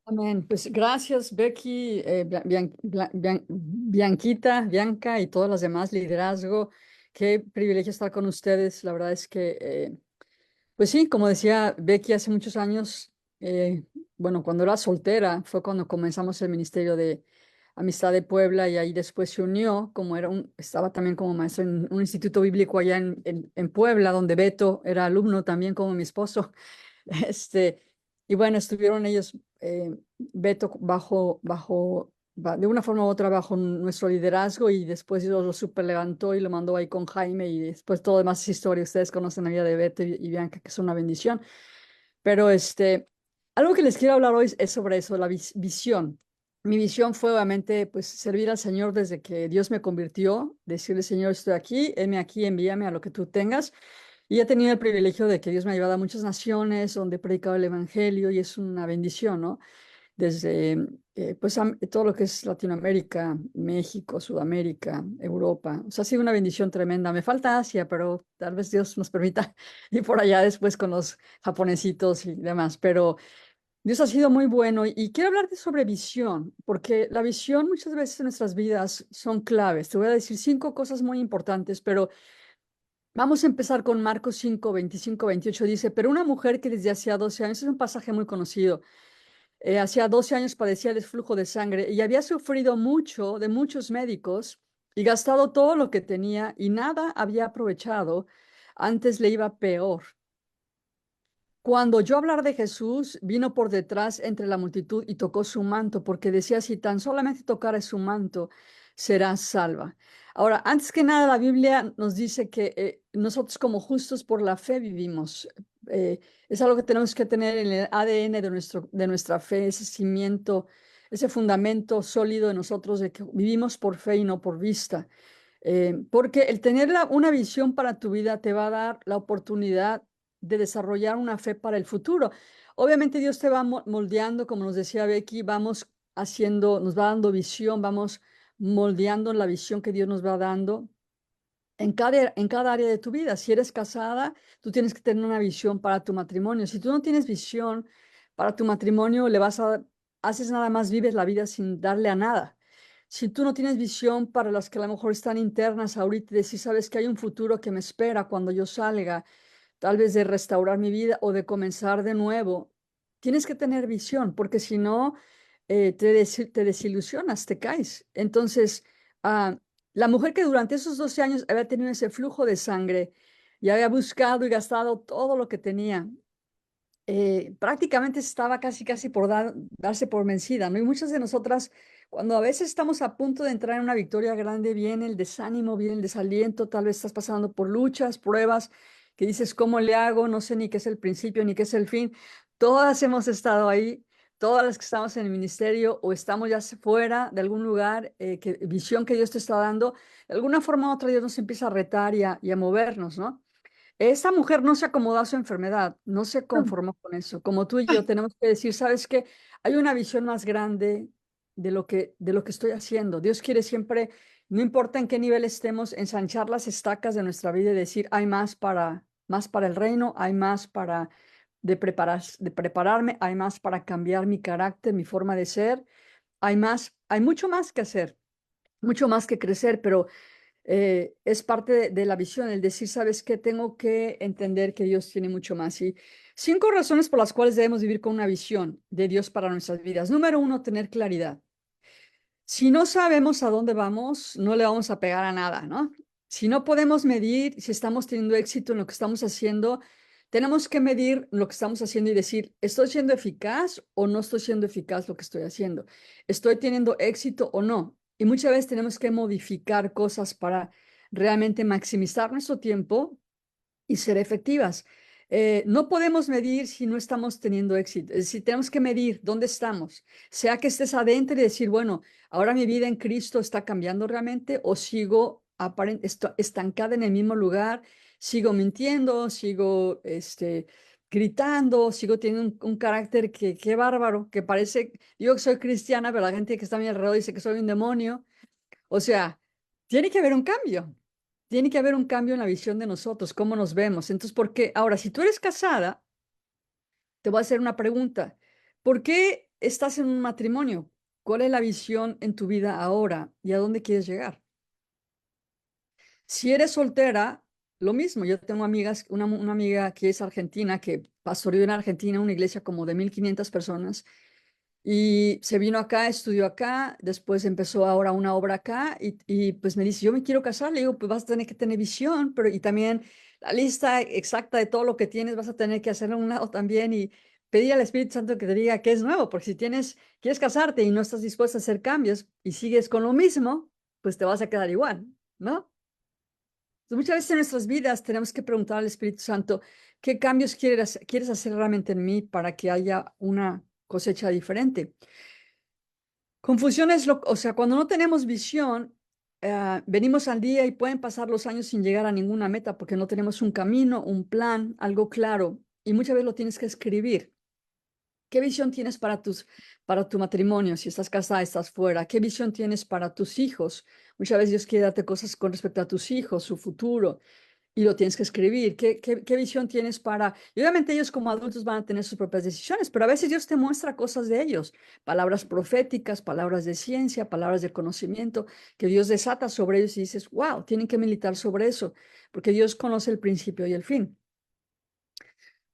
Amén. Pues gracias, Becky, Bianquita, Bianca y todas las demás, liderazgo. Qué privilegio estar con ustedes. La verdad es que, pues sí, como decía Becky hace muchos años, bueno, cuando era soltera fue cuando comenzamos el Ministerio de Amistad de Puebla y ahí después se unió, como estaba también como maestro en un instituto bíblico allá en Puebla, donde Beto era alumno también como mi esposo. Este, y bueno, estuvieron ellos, Beto, de una forma u otra, bajo nuestro liderazgo y después Dios lo super levantó y lo mandó ahí con Jaime y después todo demás es historia. Ustedes conocen la vida de Beto y Bianca, que es una bendición. Pero algo que les quiero hablar hoy es sobre eso, la visión. Mi visión fue obviamente pues servir al Señor desde que Dios me convirtió, decirle, Señor, estoy aquí, heme aquí, envíame a lo que tú tengas. Y he tenido el privilegio de que Dios me ha llevado a muchas naciones donde he predicado el Evangelio y es una bendición, ¿no? Desde pues todo lo que es Latinoamérica, México, Sudamérica, Europa. O sea, ha sido una bendición tremenda. Me falta Asia, pero tal vez Dios nos permita ir por allá después con los japonesitos y demás. Pero Dios ha sido muy bueno y quiero hablarte sobre visión, porque la visión muchas veces en nuestras vidas son claves. Te voy a decir 5 cosas muy importantes, pero vamos a empezar con Marcos 5, 25, 28. Dice, pero una mujer que desde hacía 12 años, es un pasaje muy conocido, hacía 12 años padecía de flujo de sangre y había sufrido mucho de muchos médicos y gastado todo lo que tenía y nada había aprovechado, antes le iba peor. Cuando oyó hablar de Jesús, vino por detrás entre la multitud y tocó su manto, porque decía, si tan solamente tocara su manto, será salva. Ahora, antes que nada, la Biblia nos dice que nosotros como justos por la fe vivimos. Es algo que tenemos que tener en el ADN de nuestra fe, ese cimiento, ese fundamento sólido de nosotros de que vivimos por fe y no por vista. Porque el tener una visión para tu vida te va a dar la oportunidad de desarrollar una fe para el futuro. Obviamente Dios te va moldeando, como nos decía Becky, vamos haciendo, nos va dando visión, vamos moldeando la visión que Dios nos va dando en cada área de tu vida. Si eres casada, tú tienes que tener una visión para tu matrimonio. Si tú no tienes visión para tu matrimonio, haces nada más, vives la vida sin darle a nada. Si tú no tienes visión para las que a lo mejor están internas ahorita, de si sabes que hay un futuro que me espera cuando yo salga, tal vez de restaurar mi vida o de comenzar de nuevo, tienes que tener visión, porque si no, te desilusionas, te caes. Entonces, ah, la mujer que durante esos 12 años había tenido ese flujo de sangre y había buscado y gastado todo lo que tenía, prácticamente estaba casi, casi por darse por vencida, ¿no? Y muchas de nosotras, cuando a veces estamos a punto de entrar en una victoria grande, viene el desánimo, viene el desaliento, tal vez estás pasando por luchas, pruebas, que dices, ¿cómo le hago? No sé ni qué es el principio ni qué es el fin. Todas hemos estado ahí. Todas las que estamos en el ministerio o estamos ya fuera de algún lugar, visión que Dios te está dando, de alguna forma u otra Dios nos empieza a retar y a movernos, ¿no? Esa mujer no se acomodó a su enfermedad, no se conformó con eso. Como tú y yo tenemos que decir, ¿sabes qué? Hay una visión más grande de lo que estoy haciendo. Dios quiere siempre, no importa en qué nivel estemos, ensanchar las estacas de nuestra vida y decir, hay más para el reino, hay más para de prepararme, hay más para cambiar mi carácter, mi forma de ser, hay mucho más que hacer, mucho más que crecer, pero es parte de la visión, el decir, ¿sabes qué? Tengo que entender que Dios tiene mucho más. Y 5 razones por las cuales debemos vivir con una visión de Dios para nuestras vidas. Número 1, tener claridad. Si no sabemos a dónde vamos, no le vamos a pegar a nada, ¿no? Si no podemos medir si estamos teniendo éxito en lo que estamos haciendo, tenemos que medir lo que estamos haciendo y decir, ¿estoy siendo eficaz o no estoy siendo eficaz lo que estoy haciendo? ¿Estoy teniendo éxito o no? Y muchas veces tenemos que modificar cosas para realmente maximizar nuestro tiempo y ser efectivas. No podemos medir si no estamos teniendo éxito. Es decir, tenemos que medir dónde estamos. Sea que estés adentro y decir, bueno, ahora mi vida en Cristo está cambiando realmente o sigo estancada en el mismo lugar, sigo mintiendo, sigo gritando, sigo teniendo un carácter que qué bárbaro, que parece, yo que soy cristiana, pero la gente que está a mi alrededor dice que soy un demonio. O sea, tiene que haber un cambio. Tiene que haber un cambio en la visión de nosotros, cómo nos vemos. Entonces, ¿por qué? Ahora, si tú eres casada, te voy a hacer una pregunta. ¿Por qué estás en un matrimonio, ¿cuál es la visión en tu vida ahora y a dónde quieres llegar? Si eres soltera, lo mismo. Yo tengo amigas, una amiga que es argentina, que pastoreó en Argentina una iglesia como de 1.500 personas y se vino acá, estudió acá, después empezó ahora una obra acá y pues me dice, yo me quiero casar. Le digo, pues vas a tener que tener visión, pero y también la lista exacta de todo lo que tienes vas a tener que hacerlo a un lado también y pedir al Espíritu Santo que te diga qué es nuevo, porque si quieres casarte y no estás dispuesta a hacer cambios y sigues con lo mismo, pues te vas a quedar igual, ¿no? Entonces, muchas veces en nuestras vidas tenemos que preguntar al Espíritu Santo, ¿qué cambios quieres hacer realmente en mí para que haya una cosecha diferente? Confusión es o sea, cuando no tenemos visión, venimos al día y pueden pasar los años sin llegar a ninguna meta porque no tenemos un camino, un plan, algo claro. Y muchas veces lo tienes que escribir. ¿Qué visión tienes para tu matrimonio? Si estás casada, estás fuera. ¿Qué visión tienes para tus hijos? Muchas veces Dios quiere darte cosas con respecto a tus hijos, su futuro y lo tienes que escribir. ¿Qué visión tienes para...? Y obviamente ellos como adultos van a tener sus propias decisiones, pero a veces Dios te muestra cosas de ellos, palabras proféticas, palabras de ciencia, palabras de conocimiento, que Dios desata sobre ellos y dices, wow, tienen que meditar sobre eso, porque Dios conoce el principio y el fin.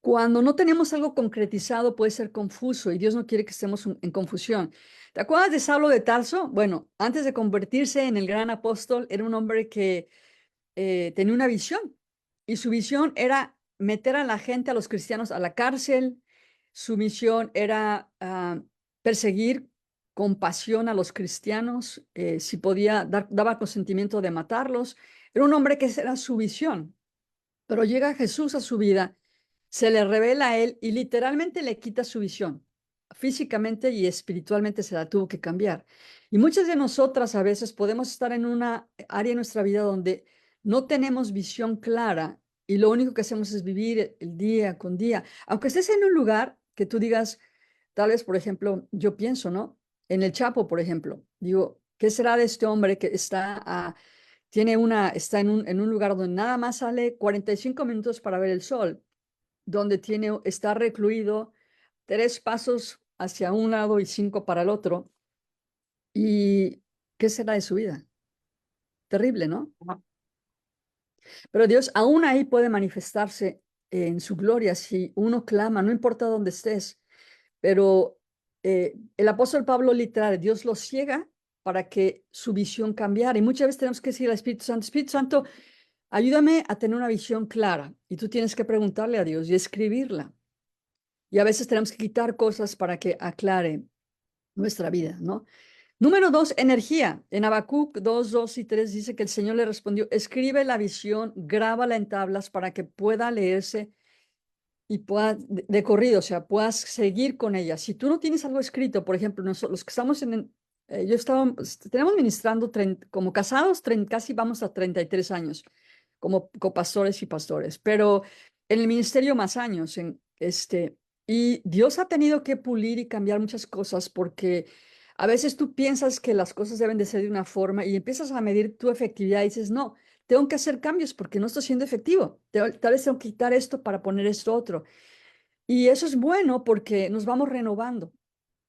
Cuando no tenemos algo concretizado puede ser confuso y Dios no quiere que estemos en confusión. ¿Te acuerdas de Saulo de Tarso? Bueno, antes de convertirse en el gran apóstol, era un hombre que tenía una visión y su visión era meter a la gente, a los cristianos, a la cárcel. Su misión era perseguir con pasión a los cristianos, si podía, daba consentimiento de matarlos. Era un hombre que esa era su visión, pero llega Jesús a su vida, se le revela a él y literalmente le quita su visión. Físicamente y espiritualmente se la tuvo que cambiar. Y muchas de nosotras a veces podemos estar en una área de nuestra vida donde no tenemos visión clara y lo único que hacemos es vivir el día con día. Aunque estés en un lugar que tú digas, tal vez, por ejemplo, yo pienso, ¿no? En el Chapo, por ejemplo, digo, ¿qué será de este hombre que está en un lugar donde nada más sale 45 minutos para ver el sol, donde está recluido 3 pasos hacia un lado y 5 para el otro? ¿Y qué será de su vida? Terrible, ¿no? Ajá. Pero Dios aún ahí puede manifestarse en su gloria si uno clama, no importa dónde estés. Pero el apóstol Pablo literal, Dios lo ciega para que su visión cambiara. Y muchas veces tenemos que decir al Espíritu Santo, ayúdame a tener una visión clara. Y tú tienes que preguntarle a Dios y escribirla. Y a veces tenemos que quitar cosas para que aclare nuestra vida, ¿no? Número 2, energía. En Habacuc 2, 2 y 3 dice que el Señor le respondió, escribe la visión, grábala en tablas para que pueda leerse y puedas, de corrido, o sea, puedas seguir con ella. Si tú no tienes algo escrito, por ejemplo, nosotros los que estamos yo estaba, tenemos ministrando como casados, casi vamos a 33 años, como copastores y pastores, pero en el ministerio más años, y Dios ha tenido que pulir y cambiar muchas cosas porque a veces tú piensas que las cosas deben de ser de una forma y empiezas a medir tu efectividad y dices, no, tengo que hacer cambios porque no estoy siendo efectivo. Tal vez tengo que quitar esto para poner esto otro. Y eso es bueno porque nos vamos renovando.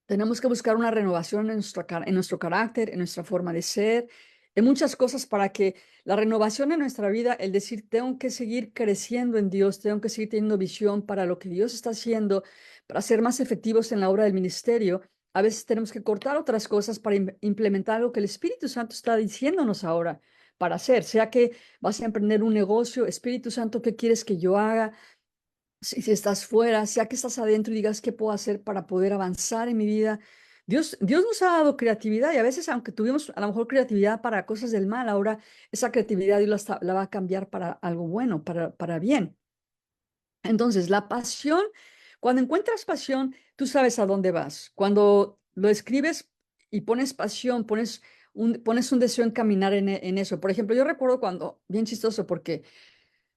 Tenemos que buscar una renovación en nuestro carácter, en nuestra forma de ser, en muchas cosas para que la renovación en nuestra vida, el decir, tengo que seguir creciendo en Dios, tengo que seguir teniendo visión para lo que Dios está haciendo, para ser más efectivos en la obra del ministerio. A veces tenemos que cortar otras cosas para implementar algo que el Espíritu Santo está diciéndonos ahora para hacer, sea que vas a emprender un negocio, Espíritu Santo, ¿qué quieres que yo haga? Si estás fuera, sea que estás adentro y digas qué puedo hacer para poder avanzar en mi vida. Dios nos ha dado creatividad y a veces, aunque tuvimos a lo mejor creatividad para cosas del mal, ahora esa creatividad Dios la va a cambiar para algo bueno, para bien. Entonces, la pasión, cuando encuentras pasión, tú sabes a dónde vas. Cuando lo escribes y pones pasión, pones un deseo en caminar en eso. Por ejemplo, yo recuerdo cuando, bien chistoso, porque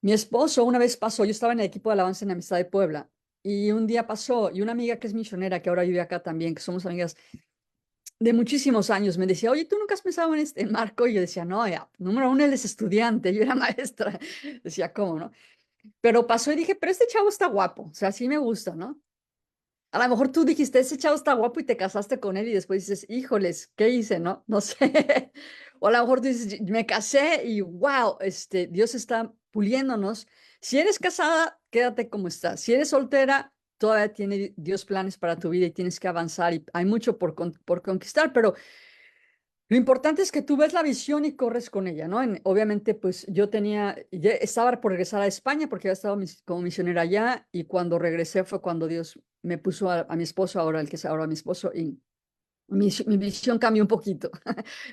mi esposo una vez pasó, yo estaba en el equipo de alabanza en Amistad de Puebla, y un día pasó, y una amiga que es misionera, que ahora vive acá también, que somos amigas de muchísimos años, me decía, oye, ¿tú nunca has pensado en Marco? Y yo decía, no, ya, número uno, él es estudiante, yo era maestra. Decía, ¿cómo, no? Pero pasó y dije, pero este chavo está guapo, o sea, sí me gusta, ¿no? A lo mejor tú dijiste, ese chavo está guapo y te casaste con él y después dices, híjoles, ¿qué hice? No, no sé. O a lo mejor tú dices, me casé y wow, Dios está puliéndonos. Si eres casada, quédate como estás. Si eres soltera, todavía tiene Dios planes para tu vida y tienes que avanzar y hay mucho por conquistar, pero lo importante es que tú ves la visión y corres con ella, ¿no? Obviamente, pues yo ya estaba por regresar a España porque había estado como misionera allá y cuando regresé fue cuando Dios me puso a mi esposo, ahora el que es ahora mi esposo, y mi visión cambió un poquito.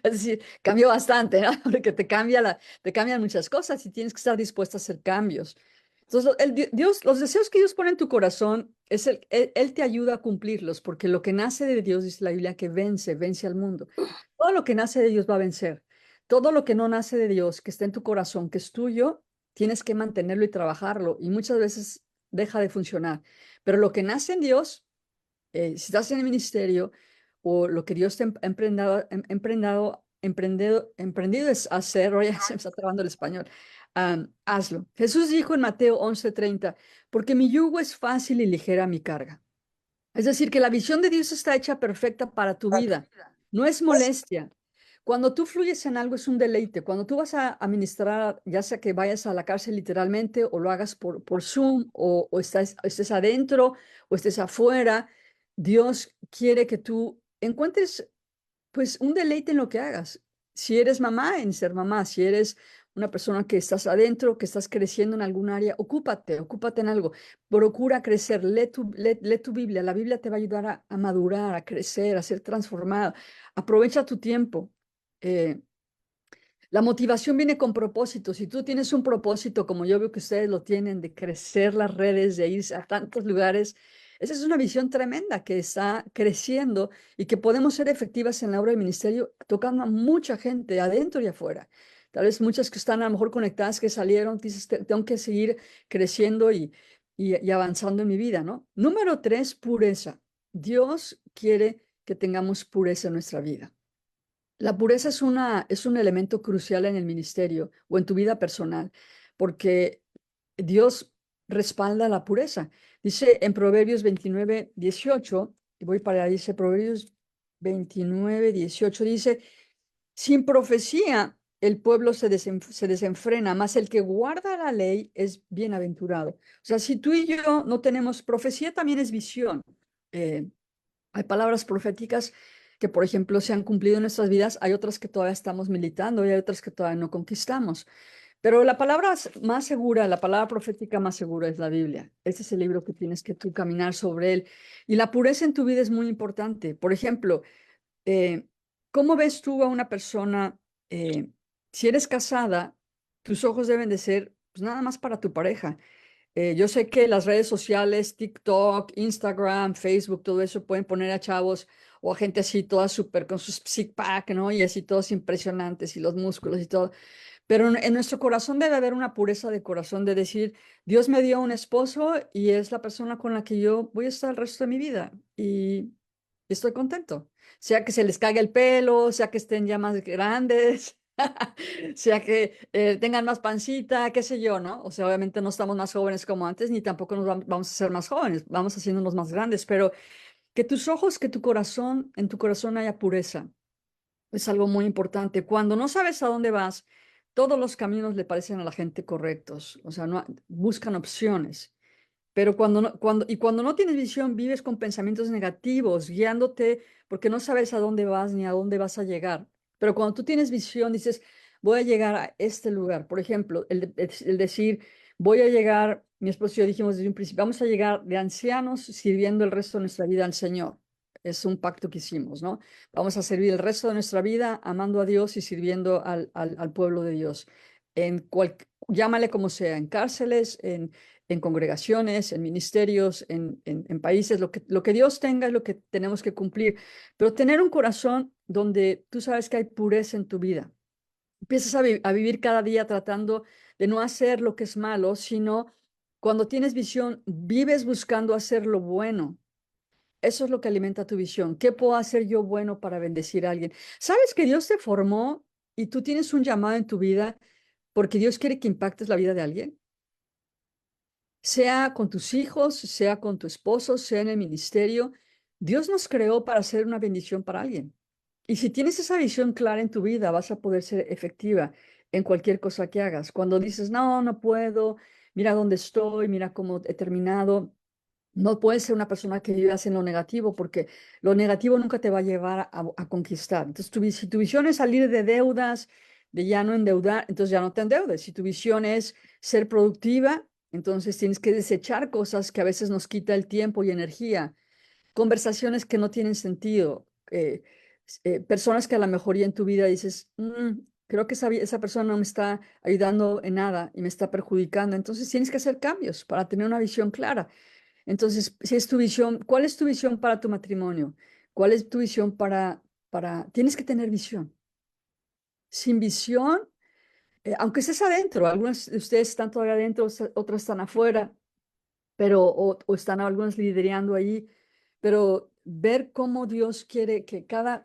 Es decir, cambió bastante, ¿no? Porque te cambian muchas cosas y tienes que estar dispuesta a hacer cambios. Entonces, Dios, los deseos que Dios pone en tu corazón, él te ayuda a cumplirlos, porque lo que nace de Dios, dice la Biblia, que vence al mundo. Todo lo que nace de Dios va a vencer. Todo lo que no nace de Dios, que está en tu corazón, que es tuyo, tienes que mantenerlo y trabajarlo. Y muchas veces deja de funcionar. Pero lo que nace en Dios, si estás en el ministerio o lo que Dios te ha emprendido es hacer, oye, se me está trabando el español, hazlo. Jesús dijo en Mateo 11:30, porque mi yugo es fácil y ligera mi carga. Es decir, que la visión de Dios está hecha perfecta para tu vida, no es molestia. Cuando tú fluyes en algo es un deleite. Cuando tú vas a ministrar, ya sea que vayas a la cárcel literalmente o lo hagas por Zoom o estés adentro o estés afuera, Dios quiere que tú encuentres pues un deleite en lo que hagas. Si eres mamá, en ser mamá. Si eres una persona que estás adentro, que estás creciendo en algún área, ocúpate en algo. Procura crecer, lee tu Biblia. La Biblia te va a ayudar a madurar, a crecer, a ser transformada. Aprovecha tu tiempo. Eh, la motivación viene con propósito. Si tú tienes un propósito, como yo veo que ustedes lo tienen, de crecer las redes, de ir a tantos lugares, esa es una visión tremenda que está creciendo y que podemos ser efectivas en la obra del ministerio, tocando a mucha gente adentro y afuera. Tal vez muchas que están a lo mejor conectadas, que salieron, dices, Tengo que seguir creciendo y avanzando en mi vida", ¿no? Número 3, pureza. Dios quiere que tengamos pureza en nuestra vida. La pureza es un elemento crucial en el ministerio o en tu vida personal, porque Dios respalda la pureza. Dice en Proverbios 29:18, y voy para allá, dice Proverbios 29:18, dice, sin profecía el pueblo se desenfrena, mas el que guarda la ley es bienaventurado. O sea, si tú y yo no tenemos profecía, también es visión. Eh, Hay palabras proféticas que, por ejemplo, se han cumplido en nuestras vidas, hay otras que todavía estamos militando y hay otras que todavía no conquistamos. Pero la palabra más segura, la palabra profética más segura es la Biblia. Este es el libro que tienes que tú caminar sobre él. Y la pureza en tu vida es muy importante. Por ejemplo, eh, ¿cómo ves tú a una persona, eh, si eres casada, tus ojos deben de ser pues, nada más para tu pareja? Yo sé que las redes sociales, TikTok, Instagram, Facebook, todo eso pueden poner a chavos o a gente así toda súper con sus six pack, ¿no? Y así todos impresionantes y los músculos y todo. Pero en nuestro corazón debe haber una pureza de corazón de decir, Dios me dio un esposo y es la persona con la que yo voy a estar el resto de mi vida y estoy contento. Sea que se les caiga el pelo, sea que estén ya más grandes, sea que tengan más pancita, qué sé yo, ¿no? O sea, obviamente no estamos más jóvenes como antes, ni tampoco vamos a ser más jóvenes, vamos haciéndonos más grandes, pero que tus ojos, que tu corazón, en tu corazón haya pureza, es algo muy importante. Cuando no sabes a dónde vas, todos los caminos le parecen a la gente correctos, o sea, no, buscan opciones. Pero cuando no tienes visión, vives con pensamientos negativos, guiándote porque no sabes a dónde vas ni a dónde vas a llegar. Pero cuando tú tienes visión, dices, voy a llegar a este lugar. Por ejemplo, el decir, voy a llegar, mi esposo y yo dijimos desde un principio, vamos a llegar de ancianos sirviendo el resto de nuestra vida al Señor. Es un pacto que hicimos, ¿no? Vamos a servir el resto de nuestra vida amando a Dios y sirviendo al pueblo de Dios. Llámale como sea, en cárceles, en congregaciones, en ministerios, en países, lo que Dios tenga es lo que tenemos que cumplir, pero tener un corazón donde tú sabes que hay pureza en tu vida. Empiezas a vivir cada día tratando de no hacer lo que es malo, sino cuando tienes visión, vives buscando hacer lo bueno. Eso es lo que alimenta tu visión. ¿Qué puedo hacer yo bueno para bendecir a alguien? ¿Sabes que Dios te formó y tú tienes un llamado en tu vida porque Dios quiere que impactes la vida de alguien? sea con tus hijos, sea con tu esposo, sea en el ministerio. Dios nos creó para ser una bendición para alguien. Y si tienes esa visión clara en tu vida, vas a poder ser efectiva en cualquier cosa que hagas. Cuando dices, no, no puedo, mira dónde estoy, mira cómo he terminado. No puedes ser una persona que vivas en lo negativo, porque lo negativo nunca te va a llevar a conquistar. Entonces, si tu visión es salir de deudas, de ya no endeudar, entonces ya no te endeudes. Si tu visión es ser productiva, entonces tienes que desechar cosas que a veces nos quita el tiempo y energía, conversaciones que no tienen sentido, personas que a lo mejor ya en tu vida dices, creo que esa persona no me está ayudando en nada y me está perjudicando. Entonces tienes que hacer cambios para tener una visión clara. Entonces, si es tu visión, ¿cuál es tu visión para tu matrimonio? ¿Cuál es tu visión tienes que tener visión? Sin visión, aunque estés adentro, algunos de ustedes están todavía adentro, otros están afuera, pero, o están algunos liderando ahí, pero ver cómo Dios quiere que cada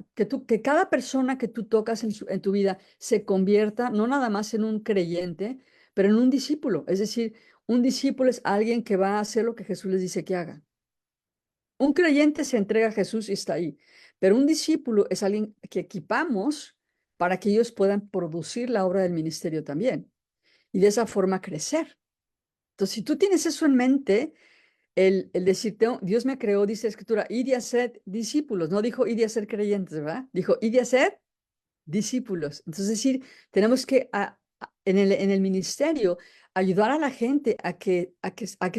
persona que tú tocas en tu vida se convierta no nada más en un creyente, pero en un discípulo. Es decir, un discípulo es alguien que va a hacer lo que Jesús les dice que haga. Un creyente se entrega a Jesús y está ahí, pero un discípulo es alguien que equipamos para que ellos puedan producir la obra del ministerio también y de esa forma crecer. Entonces, si tú tienes eso en mente, el decirte, Dios me creó, dice la Escritura, id y haced discípulos, no dijo id y hacer creyentes, ¿verdad? Dijo id y hacer discípulos. Entonces, es decir, tenemos que en el ministerio ayudar a la gente a que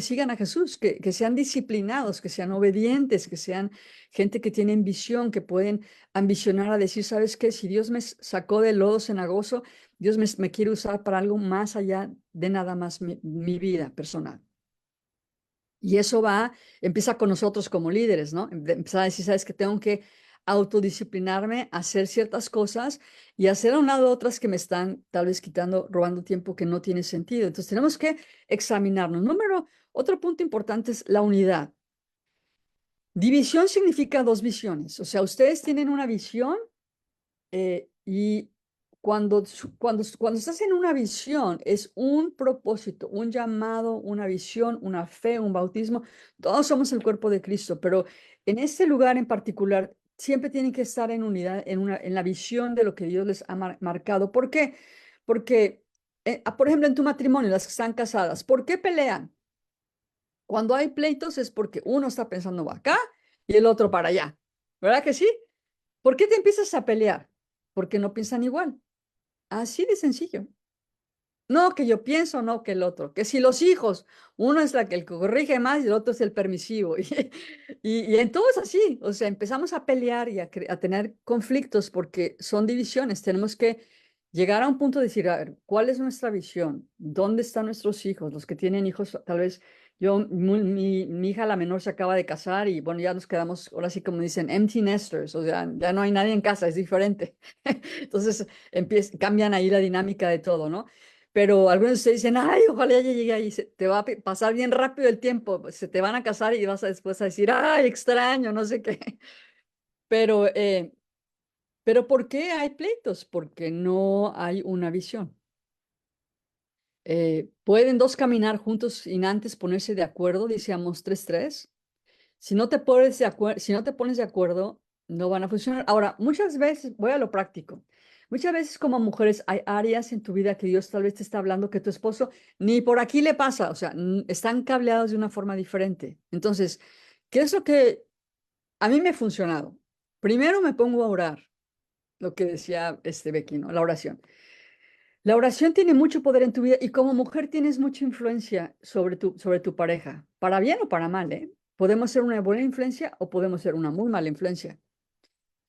sigan a Jesús, que sean disciplinados, que sean obedientes, que sean gente que tienen visión, que pueden ambicionar a decir, ¿sabes qué? Si Dios me sacó del lodo cenagoso, Dios me quiere usar para algo más allá de nada más mi vida personal. Y eso empieza con nosotros como líderes, ¿no? Empezar a decir, sabes que tengo que autodisciplinarme, hacer ciertas cosas y hacer a un lado otras que me están tal vez robando tiempo que no tiene sentido. Entonces tenemos que examinarnos. Otro punto importante es la unidad. División significa dos visiones. O sea, ustedes tienen una visión y cuando estás en una visión, es un propósito, un llamado, una visión, una fe, un bautismo. Todos somos el cuerpo de Cristo, pero en este lugar en particular, siempre tienen que estar en unidad, en la visión de lo que Dios les ha marcado. ¿Por qué? Porque, por ejemplo, en tu matrimonio, las que están casadas, ¿por qué pelean? Cuando hay pleitos es porque uno está pensando acá y el otro para allá. ¿Verdad que sí? ¿Por qué te empiezas a pelear? Porque no piensan igual. Así de sencillo. No que yo pienso, no que el otro. Que si los hijos, uno es el que corrige más y el otro es el permisivo. Y en todo es así. O sea, empezamos a pelear y a tener conflictos porque son divisiones. Tenemos que llegar a un punto de decir, a ver, ¿cuál es nuestra visión? ¿Dónde están nuestros hijos? Los que tienen hijos, tal vez mi hija la menor se acaba de casar y bueno, ya nos quedamos, ahora sí como dicen, empty nesters. O sea, ya no hay nadie en casa, es diferente. Entonces, cambian ahí la dinámica de todo, ¿no? Pero algunos de ustedes dicen, ay, ojalá ya llegue ahí, te va a pasar bien rápido el tiempo, se te van a casar y vas a después a decir, ay, extraño, no sé qué. Pero, eh, pero ¿por qué hay pleitos? Porque no hay una visión. ¿Pueden dos caminar juntos sin antes ponerse de acuerdo? Dice Amos 3:3. Si no te pones de acuerdo, no van a funcionar. Ahora, muchas veces, voy a lo práctico. Muchas veces como mujeres hay áreas en tu vida que Dios tal vez te está hablando que tu esposo ni por aquí le pasa, o sea, están cableados de una forma diferente. Entonces, ¿qué es lo que a mí me ha funcionado? Primero me pongo a orar, lo que decía Becky, ¿no? La oración. La oración tiene mucho poder en tu vida y como mujer tienes mucha influencia sobre tu pareja, para bien o para mal, ¿eh? Podemos ser una buena influencia o podemos ser una muy mala influencia.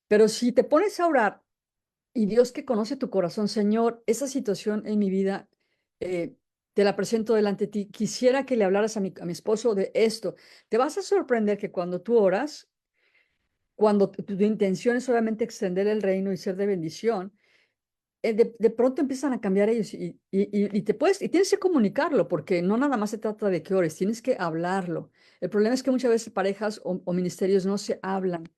Pero si te pones a orar y Dios que conoce tu corazón, Señor, esa situación en mi vida, eh, te la presento delante de ti. Quisiera que le hablaras a mi esposo de esto. Te vas a sorprender que cuando tú oras, cuando tu intención es solamente extender el reino y ser de bendición, de pronto empiezan a cambiar ellos y tienes que comunicarlo porque no nada más se trata de que ores, tienes que hablarlo. El problema es que muchas veces parejas o ministerios no se hablan,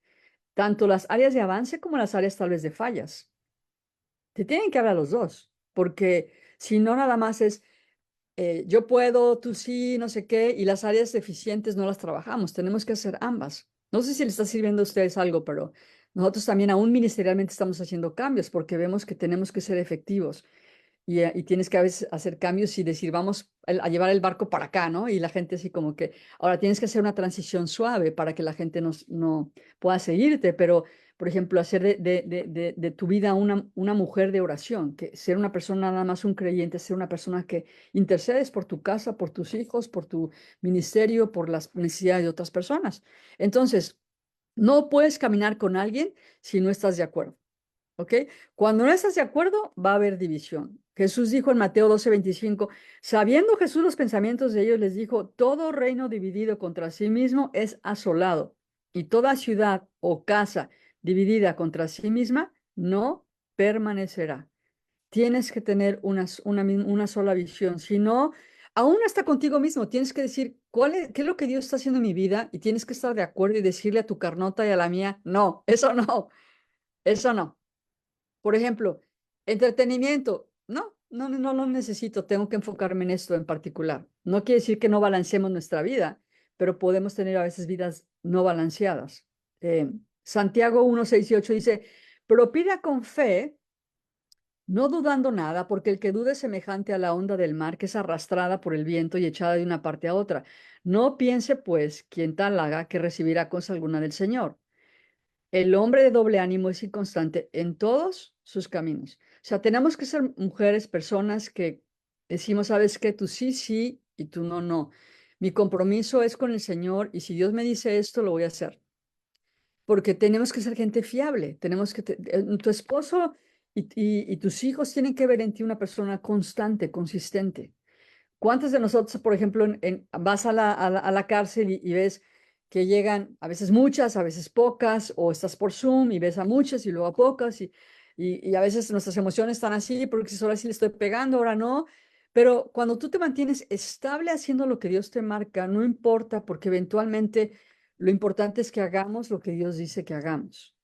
tanto las áreas de avance como las áreas tal vez de fallas. Te tienen que hablar los dos, porque si no nada más es, yo puedo, tú sí, no sé qué, y las áreas deficientes no las trabajamos, tenemos que hacer ambas. No sé si le está sirviendo a ustedes algo, pero nosotros también aún ministerialmente estamos haciendo cambios porque vemos que tenemos que ser efectivos y tienes que a veces hacer cambios y decir, vamos a llevar el barco para acá, ¿no? Y la gente así como que, ahora tienes que hacer una transición suave para que la gente no pueda seguirte, pero, por ejemplo, hacer de tu vida una mujer de oración, que ser una persona nada más un creyente, ser una persona que intercedes por tu casa, por tus hijos, por tu ministerio, por las necesidades de otras personas. Entonces, no puedes caminar con alguien si no estás de acuerdo. ¿Ok? Cuando no estás de acuerdo, va a haber división. Jesús dijo en Mateo 12:25, sabiendo Jesús los pensamientos de ellos, les dijo, todo reino dividido contra sí mismo es asolado, y toda ciudad o casa dividida contra sí misma no permanecerá. Tienes que tener una sola visión, si no, aún hasta contigo mismo, tienes que decir, ¿qué es lo que Dios está haciendo en mi vida? Y tienes que estar de acuerdo y decirle a tu carnota y a la mía, no, eso no. Por ejemplo, entretenimiento. No lo necesito. Tengo que enfocarme en esto en particular. No quiere decir que no balanceemos nuestra vida, pero podemos tener a veces vidas no balanceadas. Eh, Santiago 1:6 y 8 dice, pero pida con fe, no dudando nada, porque el que dude es semejante a la onda del mar que es arrastrada por el viento y echada de una parte a otra. No piense, pues, quien tal haga que recibirá cosa alguna del Señor. El hombre de doble ánimo es inconstante en todos sus caminos. O sea, tenemos que ser mujeres, personas que decimos, sabes qué, tú sí, sí y tú no, no. Mi compromiso es con el Señor y si Dios me dice esto, lo voy a hacer. Porque tenemos que ser gente fiable. Tu esposo y tus hijos tienen que ver en ti una persona constante, consistente. ¿Cuántos de nosotros, por ejemplo, vas a la cárcel y ves que llegan a veces muchas, a veces pocas, o estás por Zoom y ves a muchas y luego a pocas, y a veces nuestras emociones están así, porque si ahora sí le estoy pegando, ahora no. Pero cuando tú te mantienes estable haciendo lo que Dios te marca, no importa, porque eventualmente lo importante es que hagamos lo que Dios dice que hagamos.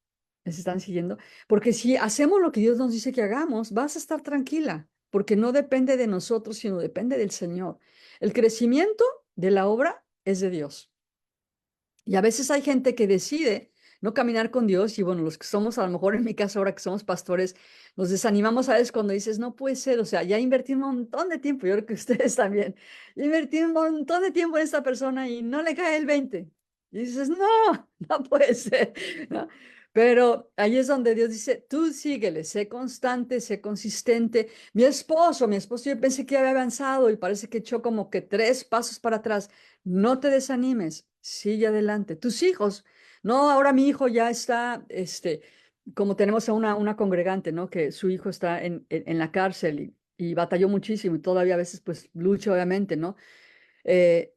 ¿Me están siguiendo? Porque si hacemos lo que Dios nos dice que hagamos, vas a estar tranquila, porque no depende de nosotros, sino depende del Señor. El crecimiento de la obra es de Dios. Y a veces hay gente que decide no caminar con Dios y bueno, los que somos, a lo mejor en mi caso ahora que somos pastores, nos desanimamos a veces cuando dices, no puede ser, o sea, ya invertí un montón de tiempo, yo creo que ustedes también, invertí un montón de tiempo en esta persona y no le cae el 20. Y dices, no, no puede ser, ¿no? Pero ahí es donde Dios dice, tú síguele, sé constante, sé consistente. Mi esposo, yo pensé que había avanzado y parece que echó como que 3 pasos para atrás. No te desanimes, sigue adelante. Tus hijos, no, ahora mi hijo ya está, como tenemos a una congregante, ¿no? Que su hijo está en la cárcel y batalló muchísimo y todavía a veces pues lucha obviamente, ¿no? Pero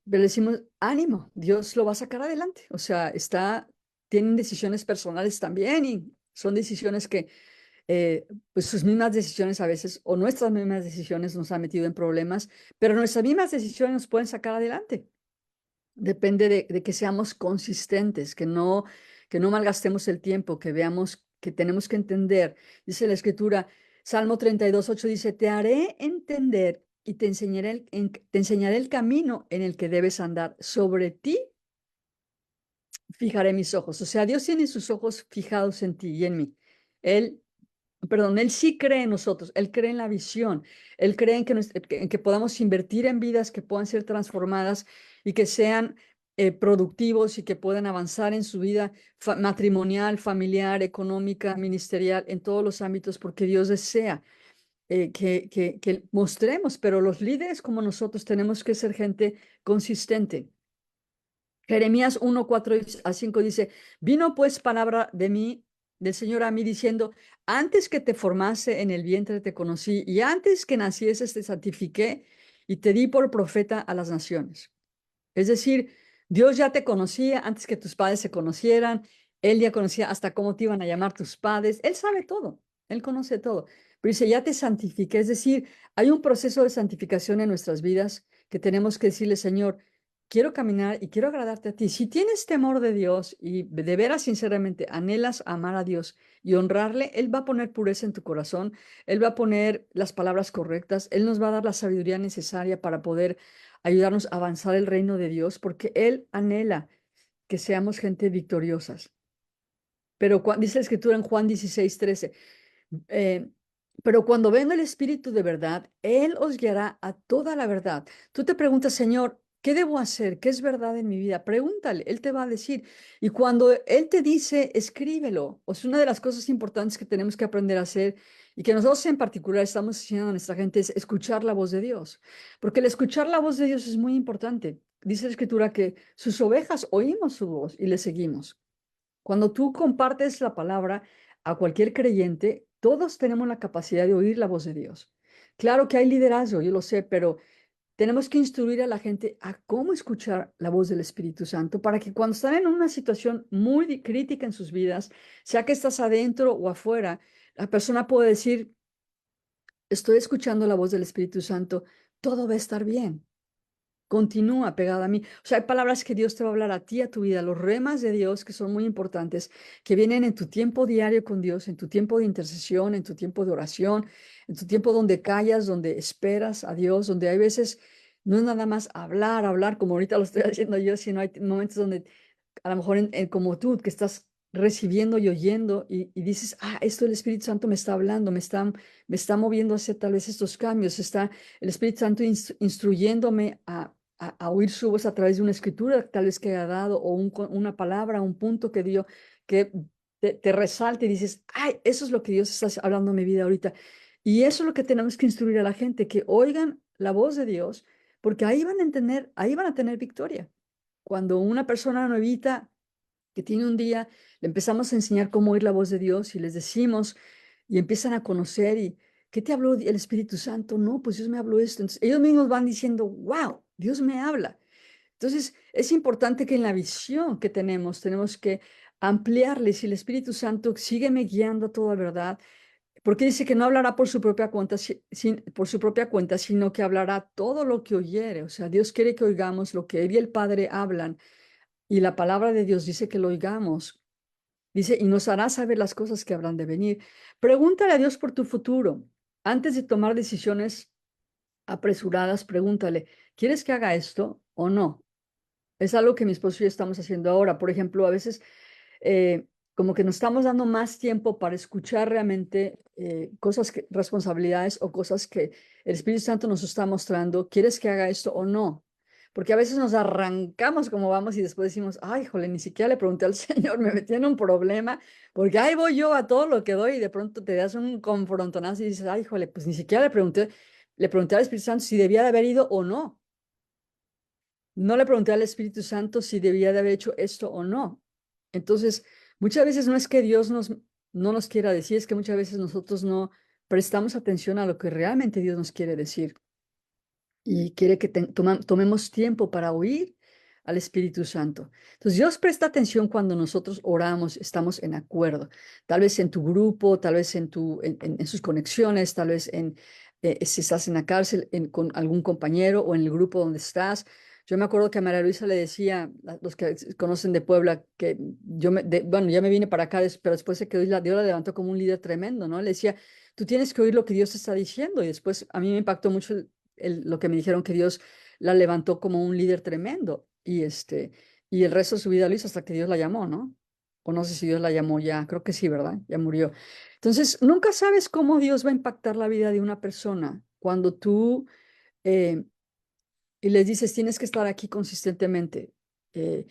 le decimos, ánimo, Dios lo va a sacar adelante. O sea, tienen decisiones personales también y son decisiones que, pues sus mismas decisiones a veces, o nuestras mismas decisiones nos han metido en problemas, pero nuestras mismas decisiones nos pueden sacar adelante. Depende de que seamos consistentes, que no malgastemos el tiempo, que veamos que tenemos que entender. Dice la Escritura, Salmo 32:8 dice, te haré entender y te enseñaré el camino en el que debes andar. Sobre ti fijaré mis ojos. O sea, Dios tiene sus ojos fijados en ti y en mí. Él Perdón, él sí cree en nosotros, él cree en la visión, él cree en que podamos invertir en vidas que puedan ser transformadas y que sean productivos y que puedan avanzar en su vida matrimonial, familiar, económica, ministerial, en todos los ámbitos, porque Dios desea que mostremos, pero los líderes como nosotros tenemos que ser gente consistente. Jeremías 1:4 a 5 dice, vino pues palabra de mí, del Señor a mí, diciendo, antes que te formase en el vientre te conocí, y antes que nacieses te santifiqué, y te di por profeta a las naciones. Es decir, Dios ya te conocía antes que tus padres se conocieran, Él ya conocía hasta cómo te iban a llamar tus padres, Él sabe todo, Él conoce todo. Pero dice, ya te santifiqué, es decir, hay un proceso de santificación en nuestras vidas que tenemos que decirle, Señor, quiero caminar y quiero agradarte a ti. Si tienes temor de Dios y de veras sinceramente anhelas amar a Dios y honrarle, Él va a poner pureza en tu corazón, Él va a poner las palabras correctas, Él nos va a dar la sabiduría necesaria para poder ayudarnos a avanzar el reino de Dios, porque Él anhela que seamos gente victoriosas. Pero dice la Escritura en Juan 16:13, eh, pero cuando venga el Espíritu de verdad, Él os guiará a toda la verdad. Tú te preguntas, Señor, ¿qué debo hacer? ¿Qué es verdad en mi vida? Pregúntale, Él te va a decir. Y cuando Él te dice, escríbelo. O sea, una de las cosas importantes que tenemos que aprender a hacer y que nosotros en particular estamos haciendo a nuestra gente es escuchar la voz de Dios. Porque el escuchar la voz de Dios es muy importante. Dice la Escritura que sus ovejas oímos su voz y le seguimos. Cuando tú compartes la palabra a cualquier creyente, todos tenemos la capacidad de oír la voz de Dios. Claro que hay liderazgo, yo lo sé, pero tenemos que instruir a la gente a cómo escuchar la voz del Espíritu Santo para que cuando están en una situación muy crítica en sus vidas, sea que estás adentro o afuera, la persona puede decir, estoy escuchando la voz del Espíritu Santo, todo va a estar bien. Continúa pegada a mí. O sea, hay palabras que Dios te va a hablar a ti, a tu vida, los remas de Dios que son muy importantes, que vienen en tu tiempo diario con Dios, en tu tiempo de intercesión, en tu tiempo de oración, en tu tiempo donde callas, donde esperas a Dios, donde hay veces no es nada más hablar, hablar, como ahorita lo estoy haciendo yo, sino hay momentos donde a lo mejor como tú, que estás recibiendo y oyendo y dices, esto el Espíritu Santo me está hablando, me está moviendo a hacer tal vez estos cambios, está el Espíritu Santo instruyéndome a oír su voz a través de una escritura tal vez que haya dado o una palabra, un punto que dio, que te resalte y dices, eso es lo que Dios está hablando en mi vida ahorita. Y eso es lo que tenemos que instruir a la gente, que oigan la voz de Dios, porque ahí van a entender, ahí van a tener victoria. Cuando una persona nuevita que tiene un día, le empezamos a enseñar cómo oír la voz de Dios y les decimos y empiezan a conocer y ¿qué te habló el Espíritu Santo? No, pues Dios me habló esto. Entonces, ellos mismos van diciendo, wow, Dios me habla. Entonces, es importante que en la visión que tenemos que ampliarle si el Espíritu Santo sígueme guiando a toda verdad, porque dice que no hablará por su propia cuenta, por su propia cuenta, sino que hablará todo lo que oyere. O sea, Dios quiere que oigamos lo que Él y el Padre hablan y la palabra de Dios dice que lo oigamos. Dice, y nos hará saber las cosas que habrán de venir. Pregúntale a Dios por tu futuro. Antes de tomar decisiones apresuradas, pregúntale, ¿quieres que haga esto o no? Es algo que mi esposo y yo estamos haciendo ahora. Por ejemplo, a veces como que nos estamos dando más tiempo para escuchar realmente responsabilidades o cosas que el Espíritu Santo nos está mostrando. ¿Quieres que haga esto o no? Porque a veces nos arrancamos como vamos y después decimos, ay, jole, ni siquiera le pregunté al Señor, me metí en un problema, porque ahí voy yo a todo lo que doy y de pronto te das un confrontonazo y dices, ay, jole, pues ni siquiera le pregunté al Espíritu Santo si debía de haber ido o no. No le pregunté al Espíritu Santo si debía de haber hecho esto o no. Entonces, muchas veces no es que Dios no nos quiera decir, es que muchas veces nosotros no prestamos atención a lo que realmente Dios nos quiere decir y quiere que tomemos tiempo para oír al Espíritu Santo. Entonces, Dios presta atención cuando nosotros oramos, estamos en acuerdo. Tal vez en tu grupo, tal vez en sus conexiones, tal vez si estás en la cárcel con algún compañero o en el grupo donde estás. Yo me acuerdo que a María Luisa le decía, los que conocen de Puebla, que bueno, ya me vine para acá, pero después se quedó Dios la levantó como un líder tremendo, ¿no? Le decía, tú tienes que oír lo que Dios te está diciendo. Y después a mí me impactó mucho lo que me dijeron que Dios la levantó como un líder tremendo y el resto de su vida lo hizo hasta que Dios la llamó, ¿no? O no sé si Dios la llamó ya, creo que sí, ¿verdad? Ya murió. Entonces, nunca sabes cómo Dios va a impactar la vida de una persona cuando tú eh, y les dices, tienes que estar aquí consistentemente eh,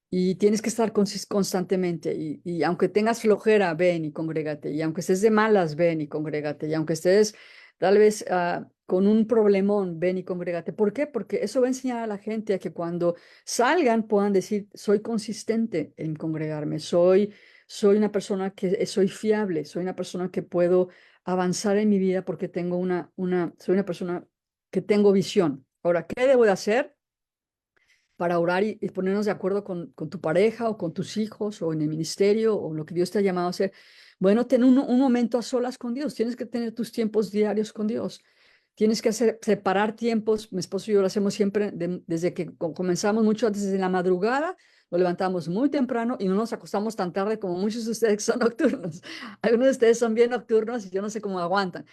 y tienes que estar constantemente y aunque tengas flojera, ven y congrégate y aunque estés de malas, ven y congrégate y aunque estés tal vez con un problemón, ven y congrégate. ¿Por qué? Porque eso va a enseñar a la gente a que cuando salgan puedan decir, soy consistente en congregarme, soy una persona que soy fiable, soy una persona que puedo avanzar en mi vida porque tengo soy una persona que tengo visión. Ahora, ¿qué debo de hacer para orar y ponernos de acuerdo con tu pareja o con tus hijos o en el ministerio o lo que Dios te ha llamado a hacer? Bueno, ten un momento a solas con Dios. Tienes que tener tus tiempos diarios con Dios. Tienes que separar tiempos. Mi esposo y yo lo hacemos siempre desde que comenzamos mucho antes de la madrugada. Lo levantamos muy temprano y no nos acostamos tan tarde como muchos de ustedes que son nocturnos. Algunos de ustedes son bien nocturnos y yo no sé cómo aguantan.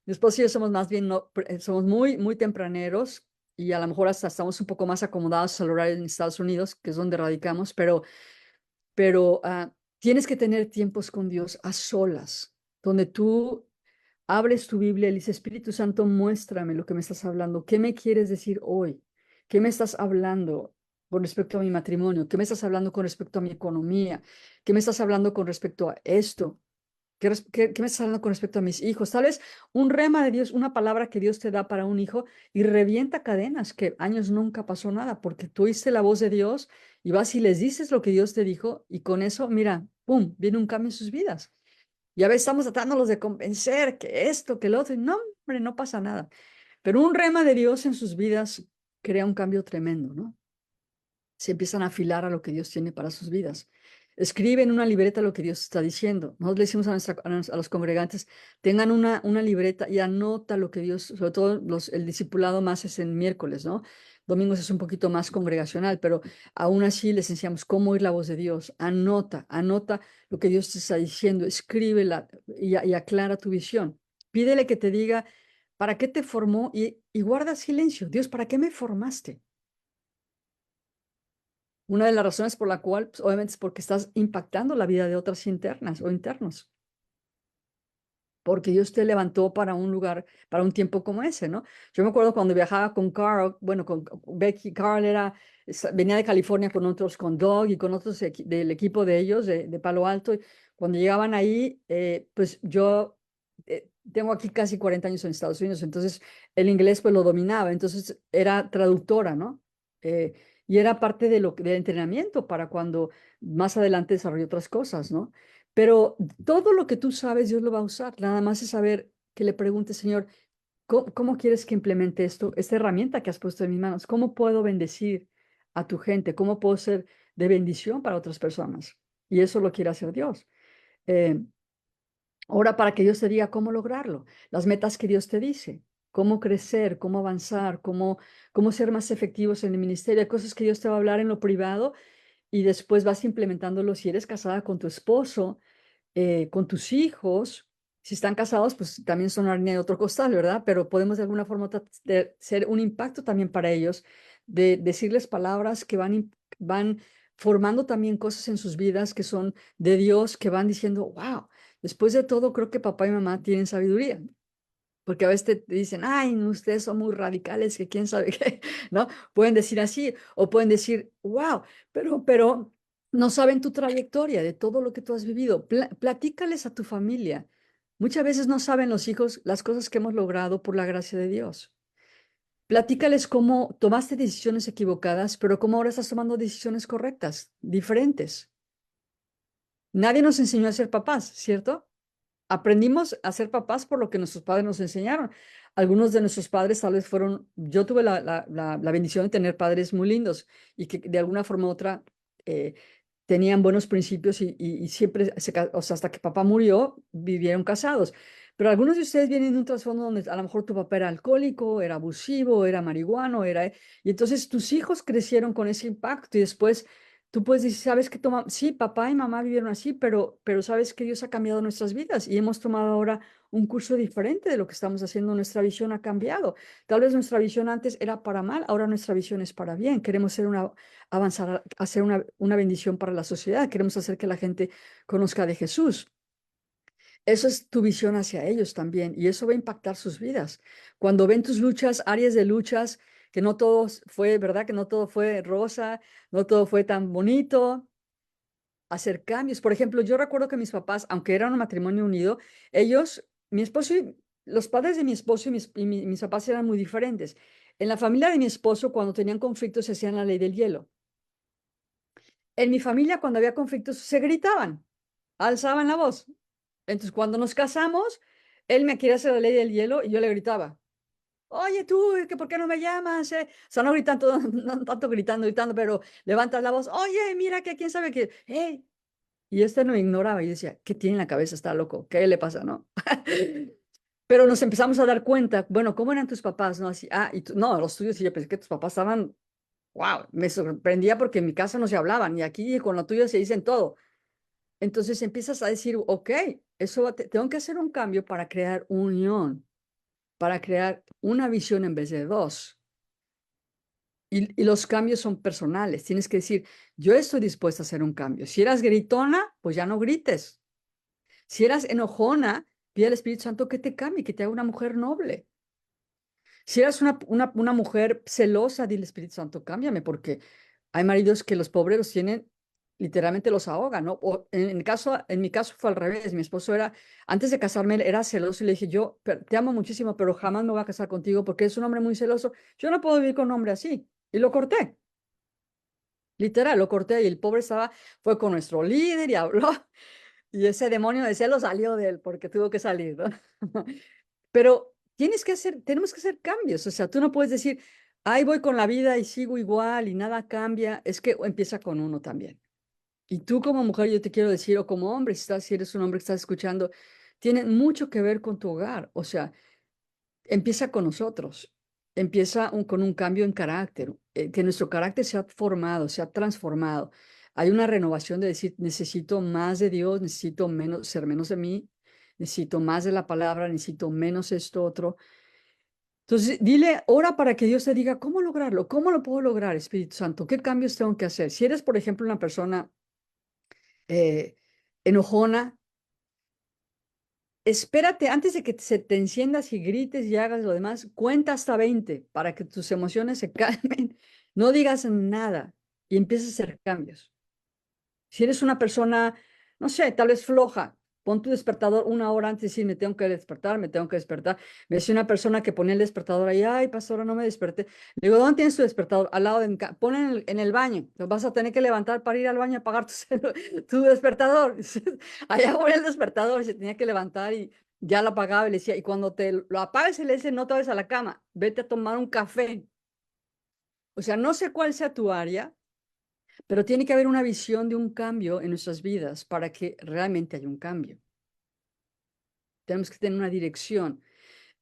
Mi esposo y yo somos más bien, no, somos muy, muy tempraneros y a lo mejor hasta estamos un poco más acomodados al horario en Estados Unidos, que es donde radicamos, pero tienes que tener tiempos con Dios a solas, donde tú abres tu Biblia y le dices, Espíritu Santo, muéstrame lo que me estás hablando. ¿Qué me quieres decir hoy? ¿Qué me estás hablando con respecto a mi matrimonio? ¿Qué me estás hablando con respecto a mi economía? ¿Qué me estás hablando con respecto a esto? ¿Qué me estás hablando con respecto a mis hijos? Tal vez un rema de Dios, una palabra que Dios te da para un hijo y revienta cadenas que años nunca pasó nada, porque tú oíste la voz de Dios y vas y les dices lo que Dios te dijo y con eso, mira, ¡pum!, viene un cambio en sus vidas. Y a veces estamos tratándolos de convencer que esto, que lo otro, y no, hombre, no pasa nada. Pero un rema de Dios en sus vidas crea un cambio tremendo, ¿no? Se empiezan a afilar a lo que Dios tiene para sus vidas. Escribe en una libreta lo que Dios está diciendo. Nosotros le decimos a los congregantes, tengan una libreta y anota lo que Dios, sobre todo el discipulado más es en miércoles, ¿no? Domingos es un poquito más congregacional, pero aún así les enseñamos cómo oír la voz de Dios. Anota lo que Dios te está diciendo, escríbela y aclara tu visión. Pídele que te diga para qué te formó y guarda silencio. Dios, ¿para qué me formaste? Una de las razones por la cual, pues, obviamente, es porque estás impactando la vida de otras internas o internos, porque Dios te levantó para un lugar, para un tiempo como ese, ¿no? Yo me acuerdo cuando viajaba con Carl, bueno, con Becky. Carl venía de California con otros, con Doug y con otros del equipo de ellos, de Palo Alto. Y cuando llegaban ahí, pues yo tengo aquí casi 40 años en Estados Unidos, entonces el inglés pues lo dominaba, entonces era traductora, ¿no? Eh, y era parte del entrenamiento para cuando más adelante desarrollé otras cosas, ¿no? Pero todo lo que tú sabes, Dios lo va a usar. Nada más es saber que le preguntes, Señor, ¿cómo quieres que implemente esto, esta herramienta que has puesto en mis manos? ¿Cómo puedo bendecir a tu gente? ¿Cómo puedo ser de bendición para otras personas? Y eso lo quiere hacer Dios. Eh, Ora para que Dios te diga cómo lograrlo, las metas que Dios te dice, cómo crecer, cómo avanzar, cómo ser más efectivos en el ministerio. Hay cosas que Dios te va a hablar en lo privado y después vas implementándolo si eres casada con tu esposo, con tus hijos. Si están casados, pues también son harina de otro costal, ¿verdad? Pero podemos de alguna forma de ser un impacto también para ellos, de decirles palabras que van formando también cosas en sus vidas que son de Dios, que van diciendo, wow, después de todo, creo que papá y mamá tienen sabiduría. Porque a veces te dicen, ay, no, ustedes son muy radicales, que quién sabe qué, ¿no? Pueden decir así, o pueden decir, wow, pero no saben tu trayectoria de todo lo que tú has vivido. Platícales a tu familia. Muchas veces no saben los hijos las cosas que hemos logrado por la gracia de Dios. Platícales cómo tomaste decisiones equivocadas, pero cómo ahora estás tomando decisiones correctas, diferentes. Nadie nos enseñó a ser papás, ¿cierto? Aprendimos a ser papás por lo que nuestros padres nos enseñaron. Algunos de nuestros padres tal vez fueron, yo tuve la bendición de tener padres muy lindos y que de alguna forma u otra eh, tenían buenos principios y siempre, o sea, hasta que papá murió, vivieron casados. Pero algunos de ustedes vienen de un trasfondo donde a lo mejor tu papá era alcohólico, era abusivo, era marihuano, y entonces tus hijos crecieron con ese impacto y después tú puedes decir, sabes que sí, papá y mamá vivieron así, pero sabes que Dios ha cambiado nuestras vidas y hemos tomado ahora un curso diferente de lo que estamos haciendo. Nuestra visión ha cambiado. Tal vez nuestra visión antes era para mal, ahora nuestra visión es para bien. Queremos avanzar, hacer una bendición para la sociedad. Queremos hacer que la gente conozca de Jesús. Eso es tu visión hacia ellos también y eso va a impactar sus vidas. Cuando ven tus luchas, áreas de luchas, que no todo fue, ¿verdad? Que no todo fue rosa, no todo fue tan bonito, hacer cambios. Por ejemplo, yo recuerdo que mis papás, aunque eran un matrimonio unido, ellos, mi esposo los padres de mi esposo mis papás eran muy diferentes. En la familia de mi esposo, cuando tenían conflictos, se hacían la ley del hielo. En mi familia, cuando había conflictos, se gritaban, alzaban la voz. Entonces, cuando nos casamos, él me quería hacer la ley del hielo y yo le gritaba, oye tú, que ¿por qué no me llamas? O sea, no gritando, no tanto gritando, pero levantas la voz, oye, mira que quién sabe qué, hey. Y este no me ignoraba y decía, ¿qué tiene en la cabeza? Está loco, ¿qué le pasa, no? Pero nos empezamos a dar cuenta, bueno, ¿cómo eran tus papás? No, así, y no, los tuyos, y yo pensé que tus papás estaban, wow, me sorprendía porque en mi casa no se hablaban y aquí con lo tuyo se dicen todo. Entonces empiezas a decir, ok, tengo que hacer un cambio para crear unión, para crear una visión en vez de dos. Y los cambios son personales. Tienes que decir, yo estoy dispuesta a hacer un cambio. Si eras gritona, pues ya no grites. Si eras enojona, pide al Espíritu Santo que te cambie, que te haga una mujer noble. Si eras una mujer celosa, dile Espíritu Santo, cámbiame, porque hay maridos que los pobres los tienen, literalmente los ahogan, ¿no? O en mi caso fue al revés. Mi esposo era, antes de casarme, él era celoso y le dije, yo te amo muchísimo, pero jamás me voy a casar contigo porque es un hombre muy celoso. Yo no puedo vivir con un hombre así. Y lo corté. Literal, lo corté y el pobre fue con nuestro líder y habló. Y ese demonio de celos salió de él porque tuvo que salir, ¿no? Pero tenemos que hacer cambios. O sea, tú no puedes decir, ahí voy con la vida y sigo igual y nada cambia. Es que empieza con uno también. Y tú como mujer, yo te quiero decir, o como hombre, si eres un hombre que estás escuchando, tiene mucho que ver con tu hogar. O sea, empieza con nosotros. Empieza con un cambio en carácter, que nuestro carácter se ha formado, se ha transformado. Hay una renovación de decir, necesito más de Dios, necesito ser menos de mí, necesito más de la palabra, necesito menos esto otro. Entonces, dile, ora para que Dios te diga cómo lograrlo, cómo lo puedo lograr, Espíritu Santo, qué cambios tengo que hacer. Si eres, por ejemplo, una persona eh, enojona, espérate, antes de que se te enciendas y grites y hagas lo demás, cuenta hasta 20 para que tus emociones se calmen. No digas nada y empieces a hacer cambios. Si eres una persona, no sé, tal vez floja, pon tu despertador una hora antes y decir, me tengo que despertar, me tengo que despertar. Me decía una persona que ponía el despertador ahí, ay, pastora, no me desperté. Le digo, ¿dónde tienes tu despertador? Al lado de mi cama. Pon en el baño. Lo vas a tener que levantar para ir al baño a apagar tu despertador. Allá voy el despertador y se tenía que levantar y ya lo apagaba y le decía, y cuando te lo apagues, le dice, no te vayas a la cama, vete a tomar un café. O sea, no sé cuál sea tu área, pero tiene que haber una visión de un cambio en nuestras vidas para que realmente haya un cambio. Tenemos que tener una dirección.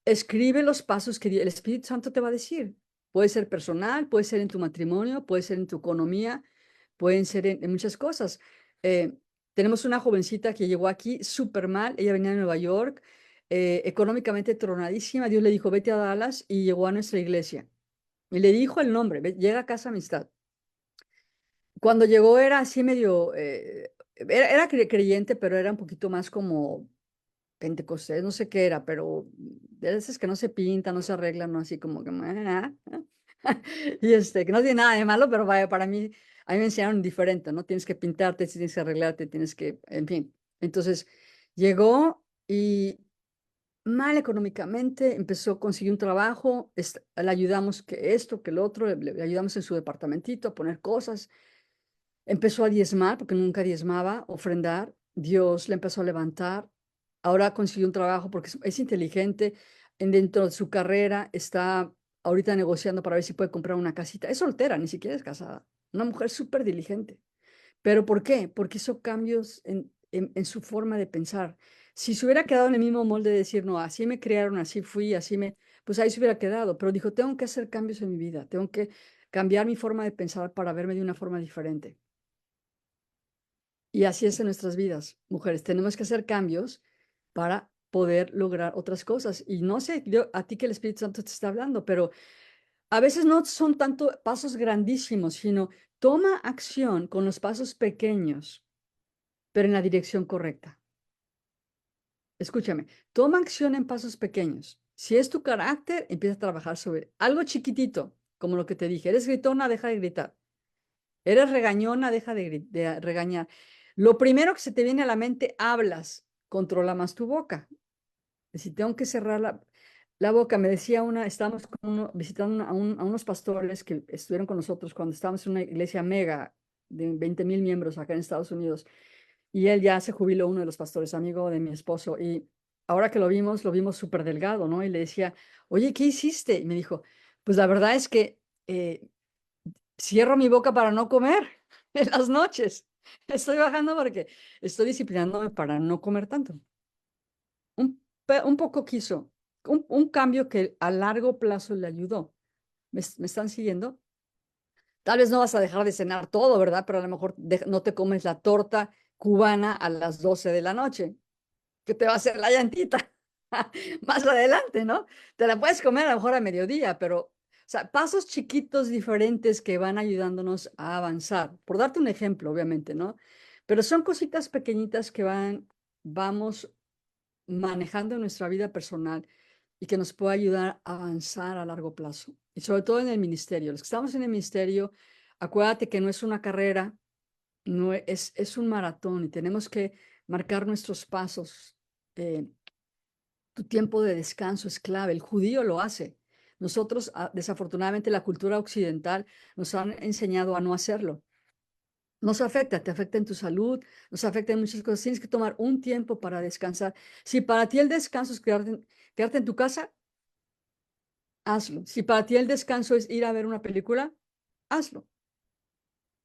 Escribe los pasos que el Espíritu Santo te va a decir. Puede ser personal, puede ser en tu matrimonio, puede ser en tu economía, pueden ser en muchas cosas. Eh, Tenemos una jovencita que llegó aquí súper mal. Ella venía de Nueva York, económicamente tronadísima. Dios le dijo, vete a Dallas y llegó a nuestra iglesia. Y le dijo el nombre, llega a Casa Amistad. Cuando llegó era así medio, era creyente, pero era un poquito más como pentecostés, no sé qué era, pero de esas que no se pintan, no se arreglan, no así como que... Y que no tiene nada de malo, pero vaya, a mí me enseñaron diferente, ¿no? Tienes que pintarte, tienes que arreglarte, tienes que, en fin. Entonces, llegó y mal económicamente, consiguió un trabajo, le ayudamos que esto, que el otro, le ayudamos en su departamentito a poner cosas. Empezó a diezmar, porque nunca diezmaba, ofrendar. Dios le empezó a levantar. Ahora consiguió un trabajo porque es inteligente. Dentro de su carrera está ahorita negociando para ver si puede comprar una casita. Es soltera, ni siquiera es casada. Una mujer súper diligente. ¿Pero por qué? Porque hizo cambios en su forma de pensar. Si se hubiera quedado en el mismo molde de decir, no, así me criaron, así fui, pues ahí se hubiera quedado. Pero dijo, tengo que hacer cambios en mi vida, tengo que cambiar mi forma de pensar para verme de una forma diferente. Y así es en nuestras vidas, mujeres. Tenemos que hacer cambios para poder lograr otras cosas. Y no sé a ti que el Espíritu Santo te está hablando, pero a veces no son tanto pasos grandísimos, sino toma acción con los pasos pequeños, pero en la dirección correcta. Escúchame, toma acción en pasos pequeños. Si es tu carácter, empieza a trabajar sobre algo chiquitito, como lo que te dije. Eres gritona, deja de gritar. Eres regañona, deja de regañar. Lo primero que se te viene a la mente, hablas, controla más tu boca. Si tengo que cerrar la boca, me decía estábamos visitando a unos pastores que estuvieron con nosotros cuando estábamos en una iglesia mega de 20,000 miembros acá en Estados Unidos. Y él ya se jubiló, uno de los pastores, amigo de mi esposo. Y ahora que lo vimos súper delgado, ¿no? Y le decía, oye, ¿qué hiciste? Y me dijo, pues la verdad es que cierro mi boca para no comer en las noches. Estoy bajando porque estoy disciplinándome para no comer tanto. Un poco quiso. un cambio que a largo plazo le ayudó. ¿Me están siguiendo? Tal vez no vas a dejar de cenar todo, ¿verdad? Pero a lo mejor no te comes la torta cubana a las 12 de la noche, que te va a hacer la llantita más adelante, ¿no? Te la puedes comer a lo mejor a mediodía, pero, o sea, pasos chiquitos diferentes que van ayudándonos a avanzar. Por darte un ejemplo, obviamente, ¿no? Pero son cositas pequeñitas que vamos manejando en nuestra vida personal y que nos puede ayudar a avanzar a largo plazo. Y sobre todo en el ministerio. Los que estamos en el ministerio, acuérdate que no es una carrera, no es un maratón y tenemos que marcar nuestros pasos. Tu tiempo de descanso es clave. El judío lo hace. Nosotros, desafortunadamente, la cultura occidental nos han enseñado a no hacerlo. Nos afecta, te afecta en tu salud, nos afecta en muchas cosas. Tienes que tomar un tiempo para descansar. Si para ti el descanso es quedarte en tu casa, hazlo. Si para ti el descanso es ir a ver una película, hazlo.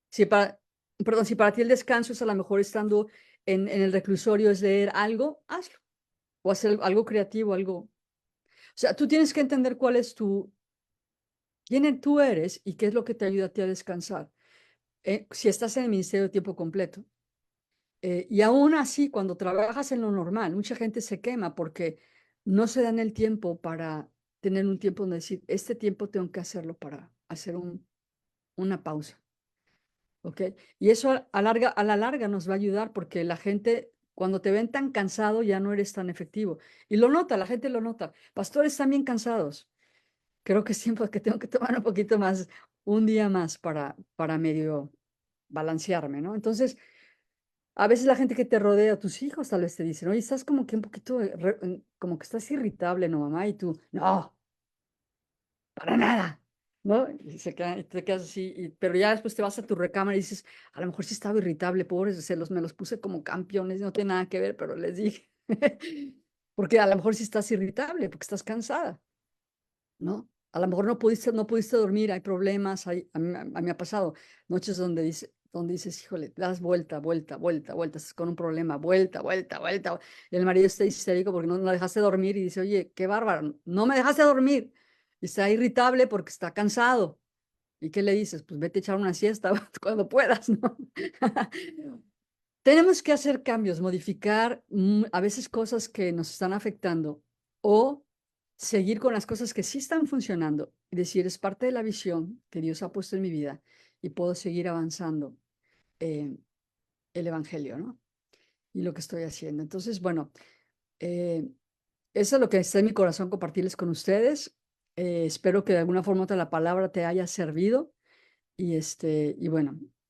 Si para, perdón, si para ti el descanso es a lo mejor estando en el reclusorio, es leer algo, hazlo. O hacer algo creativo, algo. O sea, tú tienes que entender cuál es quién tú eres y qué es lo que te ayuda a ti a descansar. Si estás en el ministerio de tiempo completo. Y aún así, cuando trabajas en lo normal, mucha gente se quema porque no se dan el tiempo para tener un tiempo donde decir, este tiempo tengo que hacerlo para hacer una pausa. ¿Ok? Y eso a la larga nos va a ayudar porque la gente, cuando te ven tan cansado, ya no eres tan efectivo. Y lo nota, la gente lo nota. Pastores están bien cansados. Creo que es tiempo que tengo que tomar un poquito más, un día más para medio balancearme, ¿no? Entonces, a veces la gente que te rodea, tus hijos tal vez te dicen, oye, estás como que un poquito, como que estás irritable, ¿no, mamá? Y tú, no, para nada, ¿no? Y te quedas así, pero ya después te vas a tu recámara y dices, a lo mejor sí estaba irritable, pobres, me los puse como campeones, no tiene nada que ver, pero les dije, porque a lo mejor sí estás irritable, porque estás cansada, ¿no? A lo mejor no pudiste dormir, hay problemas, a mí me ha pasado noches donde dices, híjole, das vuelta, vuelta, vuelta, vuelta, estás con un problema, vuelta, vuelta, vuelta. Y el marido está histérico porque no dejaste dormir y dice, oye, qué bárbaro, no me dejaste dormir. Y está irritable porque está cansado. ¿Y qué le dices? Pues vete a echar una siesta cuando puedas, ¿no? Tenemos que hacer cambios, modificar a veces cosas que nos están afectando o seguir con las cosas que sí están funcionando y decir, es parte de la visión que Dios ha puesto en mi vida y puedo seguir avanzando en el Evangelio, ¿no? Y lo que estoy haciendo. Entonces, bueno, eh, eso es lo que está en mi corazón compartirles con ustedes. Espero que de alguna forma u otra la palabra te haya servido y bueno,